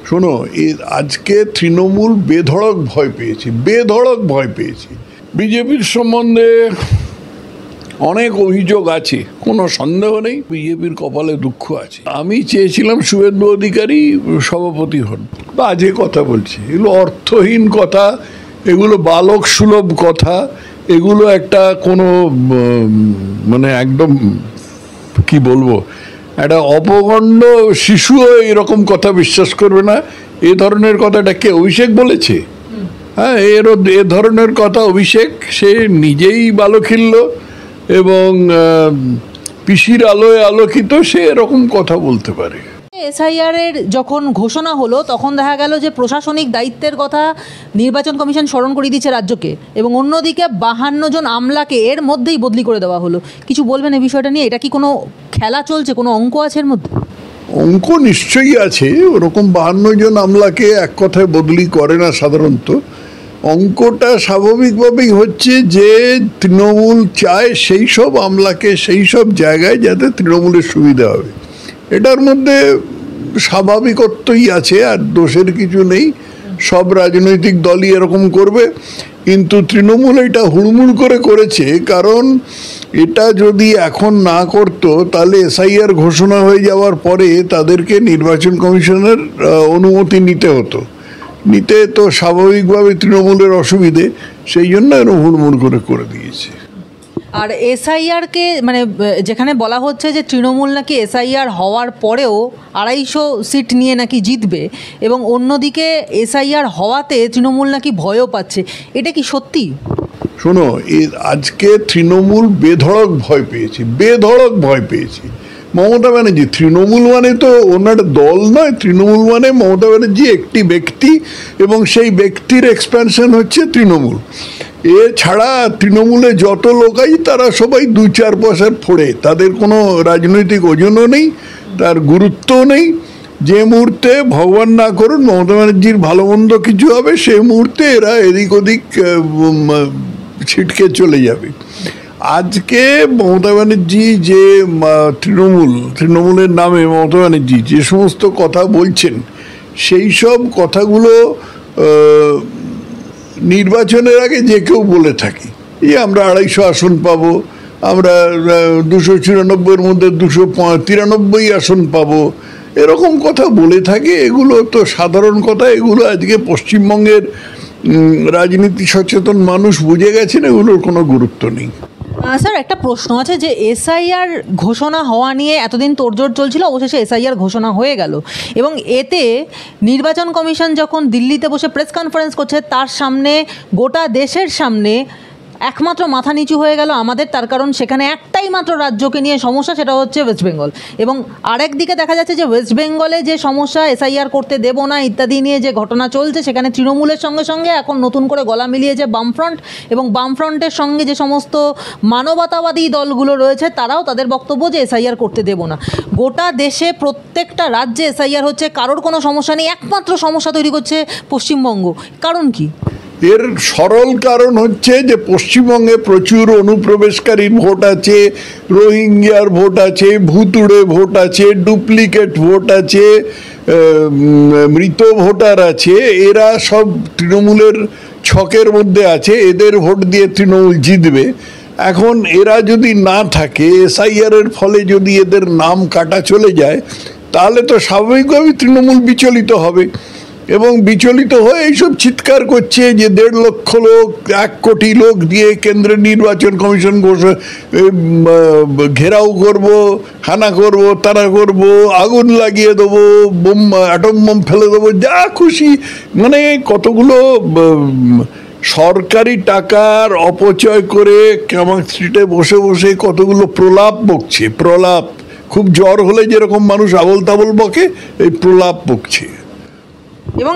শোনো, আজকে তৃণমূল বেধড়ক ভয় পেয়েছে। বিজেপির সম্বন্ধে অনেক অভিযোগ আছে, কোনো সন্দেহ নেই। বিজেপির কপালে দুঃখ আছে। আমি চেয়েছিলাম শুভেন্দু অধিকারী সভাপতি হন। বাজে কথা বলছে, এগুলো অর্থহীন কথা, এগুলো বালক সুলভ কথা, এগুলো একটা কোনো মানে একদম কি বলবো, একটা অপগণ্ড শিশুও এরকম কথা বিশ্বাস করবে না। এ ধরনের কথাটা কে, অভিষেক বলেছে? হ্যাঁ, এ ধরনের কথা অভিষেক, সে নিজেই বালখিল্য এবং পিসির আলোয় আলোকিত, সে এরকম কথা বলতে পারে। এসআইআর এর যখন ঘোষণা হলো তখন দেখা গেল যে প্রশাসনিক দায়িত্বের কথা নির্বাচন কমিশন স্মরণ করে দিচ্ছে রাজ্যকে, এবং অন্যদিকে 52 জন আমলাকে এর মধ্যেই বদলি করে দেওয়া হলো। কিছু বলবেন এই বিষয়টা নিয়ে? এটা কি কোনো খেলা চলছে, কোনো অঙ্ক আছে এর মধ্যে? অঙ্ক নিশ্চয়ই আছে। ওরকম 52 জন আমলাকে এক কথায় বদলি করে না সাধারণত। অঙ্কটা স্বাভাবিকভাবেই হচ্ছে যে তৃণমূল চায় সেই সব আমলাকে সেই সব জায়গায় যাতে তৃণমূলের সুবিধা হবে। এটার মধ্যে স্বাভাবিকত্বই আছে, আর দোষের কিছু নেই। সব রাজনৈতিক দলই এরকম করবে, কিন্তু তৃণমূল এটা হুড়মুড় করে করেছে। কারণ এটা যদি এখন না করতো তাহলে এসআইআর ঘোষণা হয়ে যাওয়ার পরে তাদেরকে নির্বাচন কমিশনের অনুমতি নিতে হতো। নিতে তো স্বাভাবিকভাবে তৃণমূলের অসুবিধে, সেই জন্য এরকম হুড়মুড় করে দিয়েছে। আর এসআইআরকে মানে যেখানে বলা হচ্ছে যে তৃণমূল নাকি এসআইআর হওয়ার পরেও 250 সিট নিয়ে নাকি জিতবে, এবং অন্যদিকে এসআইআর হওয়াতে তৃণমূল নাকি ভয়ও পাচ্ছে, এটা কি সত্যি? শোনো, আজকে তৃণমূল বেধড়ক ভয় পেয়েছে। মমতা ব্যানার্জি, তৃণমূল মানে তো ওনার দল নয়, তৃণমূল মানে মমতা ব্যানার্জি একটি ব্যক্তি, এবং সেই ব্যক্তির এক্সপ্যানশন হচ্ছে তৃণমূল। এছাড়া তৃণমূলে যত লোকাই তারা সবাই 2-4 পয়সার ফোড়ে, তাদের কোনো রাজনৈতিক ওজনও নেই, তার গুরুত্বও নেই। যে মুহূর্তে ভগবান না করুন মমতা ব্যানার্জির ভালো মন্দ কিছু হবে, সেই মুহূর্তে এরা এদিক ওদিক ছিটকে চলে যাবে। আজকে মমতা ব্যানার্জি যে তৃণমূলের নামে মমতা ব্যানার্জি যে সমস্ত কথা বলছেন, সেই সব কথাগুলো নির্বাচনের আগে যে কেউ বলে থাকে, আমরা 250 আসন পাবো, আমরা 294-এর মধ্যে 293 আসন পাবো, এরকম কথা বলে থাকে। এগুলো তো সাধারণ কথা, এগুলো আজকে পশ্চিমবঙ্গের রাজনীতি সচেতন মানুষ বুঝে গেছেন, এগুলোর কোনো গুরুত্ব নেই। স্যার, একটা প্রশ্ন আছে যে এসআইআর ঘোষণা হওয়া নিয়ে এতদিন তোড়জোড় চলছিল, অবশেষে এসআইআর ঘোষণা হয়ে গেল, এবং এতে নির্বাচন কমিশন যখন দিল্লিতে বসে প্রেস কনফারেন্স করছে, তার সামনে গোটা দেশের সামনে একমাত্র মাথা নিচু হয়ে গেল আমাদের, তার কারণ সেখানে একটাই মাত্র রাজ্যকে নিয়ে সমস্যা, সেটা হচ্ছে ওয়েস্ট বেঙ্গল। এবং আরেক দিকে দেখা যাচ্ছে যে ওয়েস্ট বেঙ্গলে যে সমস্যা, এসআইআর করতে দেব না ইত্যাদি নিয়ে যে ঘটনা চলছে, সেখানে তৃণমূলের সঙ্গে সঙ্গে এখন নতুন করে গলা মিলিয়েছে বামফ্রন্ট, এবং বামফ্রন্টের সঙ্গে যে সমস্ত মানবতাবাদী দলগুলো রয়েছে তারাও তাদের বক্তব্য যে এসআইআর করতে দেব না। গোটা দেশে প্রত্যেকটা রাজ্যে এসআইআর হচ্ছে, কারোর কোনো সমস্যা নেই, একমাত্র সমস্যা তৈরি করছে পশ্চিমবঙ্গ। কারণ কি? এর সরল কারণ হচ্ছে যে পশ্চিমবঙ্গে প্রচুর অনুপ্রবেশকারী ভোট আছে, রোহিঙ্গিয়ার ভোট আছে, ভুতুড়ে ভোট আছে, ডুপ্লিকেট ভোট আছে, মৃত ভোটার আছে। এরা সব তৃণমূলের ছকের মধ্যে আছে, এদের ভোট দিয়ে তৃণমূল জিতবে। এখন এরা যদি না থাকে, এসআইআরের ফলে যদি এদের নাম কাটা চলে যায়, তাহলে তো স্বাভাবিকভাবেই তৃণমূল বিচলিত হবে, এবং বিচলিত হয়ে এইসব চিৎকার করছে যে 1.5 লক্ষ লোক, 1 কোটি লোক দিয়ে কেন্দ্রের নির্বাচন কমিশন ঘেরাও করব, হানা করব, তারা করব, আগুন লাগিয়ে দেবো, অ্যাটম বোম ফেলে দেবো, যা খুশি, মানে কতগুলো সরকারি টাকার অপচয় করে কামাক স্ট্রিটে বসে বসে কতগুলো প্রলাপ বকছে। খুব জ্বর হলে যেরকম মানুষ আবল তাবল বকে, এই প্রলাপ বকছে। এবং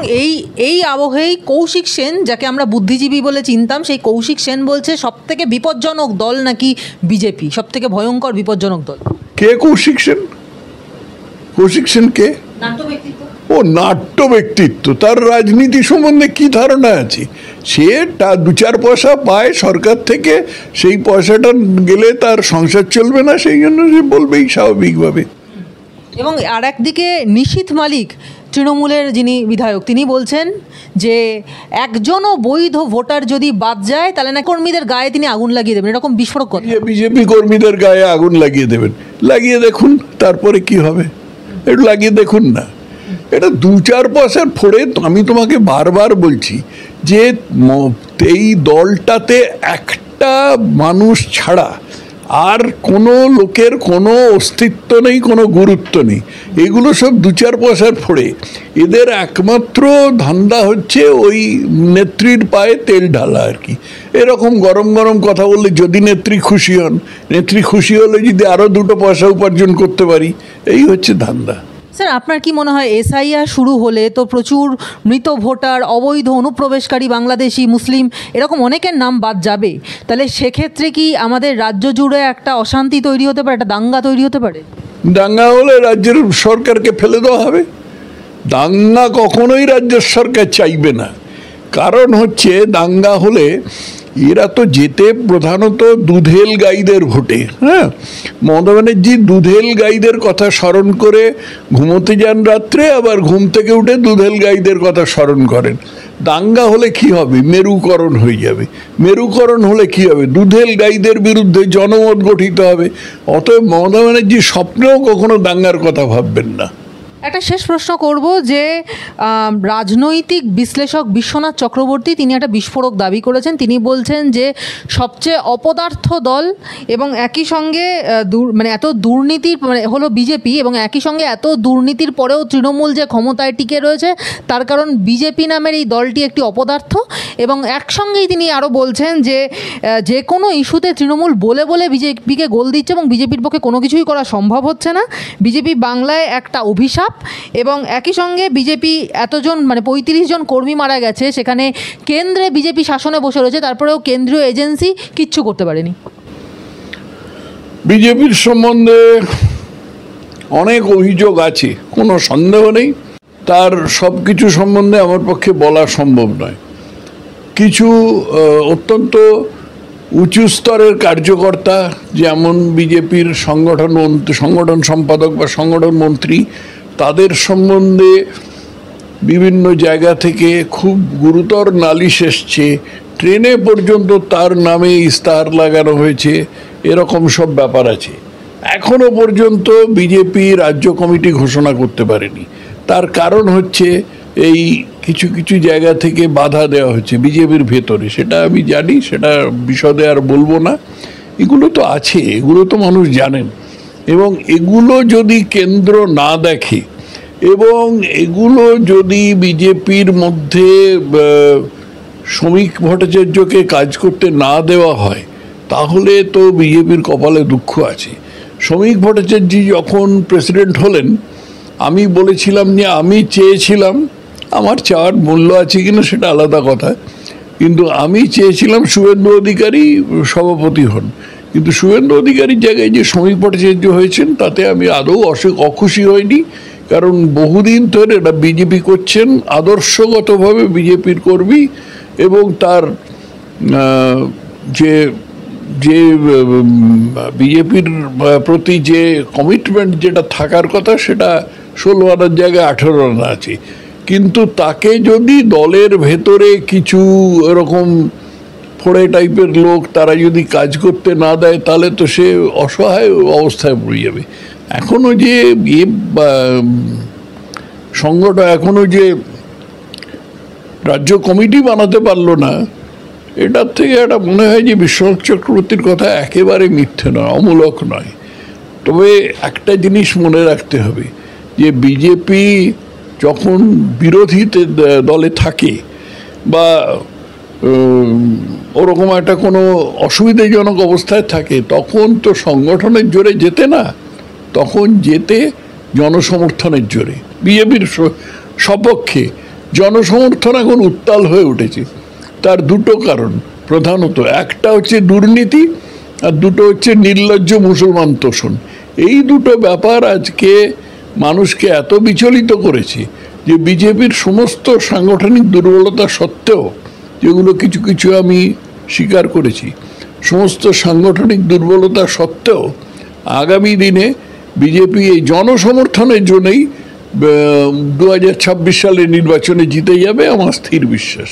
এই আবহেই কৌশিক সেন, যাকে আমরা বুদ্ধিজীবী বলে চিনতাম, সেই কৌশিক সেন বলছে সবথেকে বিপজ্জনক দল নাকি বিজেপি, সবথেকে ভয়ঙ্কর বিপজ্জনক দল। কে কৌশিক সেন? কৌশিক সেন কে? ও নাট্য ব্যক্তিত্ব। তার রাজনীতি সম্বন্ধে কি ধারণা আছে? সে 2-4 পয়সা পায় সরকার থেকে, সেই পয়সাটা গেলে তার সংসার চলবে না, সেই জন্য সে বলবেই স্বাভাবিকভাবে। এবং আর একদিকে নিশীথ মালিক, তৃণমূলের যিনি বিধায়ক তিনি বলছেন যে একজনও বৈধ ভোটার যদি বাদ যায় তাহলে না কর্মীদের গায়ে তিনি আগুন লাগিয়ে দেবেন, এরকম বিস্ফোরক কথা। বিজেপি কর্মীদের গায়ে আগুন লাগিয়ে দেবেন, লাগিয়ে দেখুন তারপরে কি হবে, একটু লাগিয়ে দেখুন না। এটা 2-4 পয়সার ফোড়ে। আমি তোমাকে বারবার বলছি যে এই দলটাতে একটা মানুষ ছাড়া আর কোনো লোকের কোনো অস্তিত্ব নেই, কোনো গুরুত্ব নেই। এগুলো সব 2-4 পয়সার ফোড়ে। এদের একমাত্র ধান্দা হচ্ছে ওই নেত্রীর পায়ে তেল ঢালা আর কি। এরকম গরম গরম কথা বললে যদি নেত্রী খুশি হন, নেত্রী খুশি হলে যদি আরও 2 পয়সা উপার্জন করতে পারি, এই হচ্ছে ধান্দা। স্যার, আপনার কি মনে হয় এসআইআর শুরু হলে তো প্রচুর মৃত ভোটার, অবৈধ অনুপ্রবেশকারী বাংলাদেশি, মুসলিম এরকম অনেকের নাম বাদ যাবে? তাহলে সেক্ষেত্রে কি আমাদের রাজ্য জুড়ে একটা অশান্তি তৈরি হতে পারে, একটা দাঙ্গা তৈরি হতে পারে? দাঙ্গা হলে রাজ্যের সরকারকে ফেলে দেওয়া হবে। দাঙ্গা কখনোই রাজ্য সরকার চাইবে না। কারণ হচ্ছে দাঙ্গা হলে এরা তো যেতে প্রধানত দুধেল গাইদের ভোটে। হ্যাঁ, মমতা ব্যানার্জি দুধেল গাইদের কথা স্মরণ করে ঘুমোতে যান রাত্রে, আবার ঘুম থেকে উঠে দুধেল গাইদের কথা স্মরণ করেন। দাঙ্গা হলে কি হবে? মেরুকরণ হয়ে যাবে। মেরুকরণ হলে কি হবে? দুধেল গাইদের বিরুদ্ধে জনমত গঠিত হবে। অতএব মমতা ব্যানার্জি স্বপ্নেও কখনো দাঙ্গার কথা ভাববেন না। একটা শেষ প্রশ্ন করব যে রাজনৈতিক বিশ্লেষক বিশ্বনাথ চক্রবর্তী তিনি একটা বিস্ফোরক দাবি করেছেন। তিনি বলছেন যে সবচেয়ে অপদার্থ দল এবং একই সঙ্গে মানে এত দুর্নীতির মানে হলো বিজেপি, এবং একই সঙ্গে এত দুর্নীতির পরেও তৃণমূল যে ক্ষমতায় টিকে রয়েছে তার কারণ বিজেপি নামের এই দলটি একটি অপদার্থ। এবং একসঙ্গেই তিনি আরও বলছেন যে যে কোনো ইস্যুতে তৃণমূল বলে বলে বিজেপিকে গোল দিচ্ছে এবং বিজেপির পক্ষে কোনো কিছুই করা সম্ভব হচ্ছে না। বিজেপি বাংলায় একটা অভিশাপ। এবং একই সঙ্গে বিজেপি এতজন মানে 35 জন কর্মী মারা গেছে, সেখানে কেন্দ্রে বিজেপি শাসনে বসে রয়েছে, তারপরেও কেন্দ্রীয় এজেন্সি কিচ্ছু করতে পারেনি। বিজেপির সম্বন্ধে অনেক অভিযোগ আছে, কোনো সন্দেহ নেই। তার সব কিছু সম্বন্ধে আমার পক্ষে বলা সম্ভব নয়। কিছু অত্যন্ত উঁচু স্তরের কার্যকর্তা, যেমন বিজেপির সংগঠন সম্পাদক বা সংগঠন মন্ত্রী, তাদের সম্বন্ধে বিভিন্ন জায়গা থেকে খুব গুরুতর নালিশ এসছে। ট্রেনে পর্যন্ত তার নামে ইস্তাহার লাগানো হয়েছে, এরকম সব ব্যাপার আছে। এখনো পর্যন্ত বিজেপি রাজ্য কমিটি ঘোষণা করতে পারেনি। তার কারণ হচ্ছে এই কিছু কিছু জায়গা থেকে বাধা দেওয়া হচ্ছে বিজেপির ভেতরে। সেটা আমি জানি, সেটা বিশদে আর বলবো না। এগুলো তো আছে, এগুলো তো মানুষ জানেন। এবং এগুলো যদি কেন্দ্র না দেখে এবং এগুলো যদি বিজেপির মধ্যে শ্রমিক ভট্টাচার্যকে কাজ করতে না দেওয়া হয়, তাহলে তো বিজেপির কপালে দুঃখ আছে। শ্রমিক ভট্টাচার্য যখন প্রেসিডেন্ট হলেন, আমি বলেছিলাম যে আমি চেয়েছিলাম, আমার চাওয়ার মূল্য আছে কিনা সেটা আলাদা কথা, কিন্তু আমি চেয়েছিলাম শুভেন্দু অধিকারী সভাপতি হন। কিন্তু শুভেন্দু অধিকারীর জায়গায় যে শ্রমিক ভট্টাচার্য হয়েছেন তাতে আমি আদৌ অখুশি হইনি। কারণ বহুদিন ধরে এটা বিজেপি করছেন, আদর্শগতভাবে বিজেপির কর্মী, এবং তার যে যে বিজেপির প্রতি যে কমিটমেন্ট যেটা থাকার কথা সেটা 16 আনার জায়গায় 18 আনা আছে। কিন্তু তাকে যদি দলের ভেতরে কিছু এরকম ফোড়ে টাইপের লোক তারা যদি কাজ করতে না দেয়, তাহলে তো সে অসহায় অবস্থায় পড়ে যাবে। এখনও যে সংগঠন এখনও যে রাজ্য কমিটি বানাতে পারলো না, এটার থেকে একটা মনে হয় যে বিশ্বনাথ চক্রবর্তীর কথা একেবারে মিথ্যে নয়, অমূলক নয়। তবে একটা জিনিস মনে রাখতে হবে যে বিজেপি যখন বিরোধীতে দলে থাকে বা ওরকম একটা কোনো অসুবিধাজনক অবস্থায় থাকে, তখন তো সংগঠনের জোরে যেতে না, তখন যেতে জনসমর্থনের জোরে। বিজেপির সপক্ষে জনসমর্থন এখন উত্তাল হয়ে উঠেছে। তার দুটো কারণ প্রধানত, একটা হচ্ছে দুর্নীতি আর দুটো হচ্ছে নির্লজ্জ মুসলমান তোষণ। এই দুটো ব্যাপার আজকে মানুষকে এত বিচলিত করেছে যে বিজেপির সমস্ত সাংগঠনিক দুর্বলতা সত্ত্বেও, যেগুলো কিছু কিছু আমি স্বীকার করেছি, সমস্ত সাংগঠনিক দুর্বলতা সত্ত্বেও আগামী দিনে বিজেপি এই জনসমর্থনের জন্যই 2026 সালে নির্বাচনে জিতে যাবে আমার স্থির বিশ্বাস।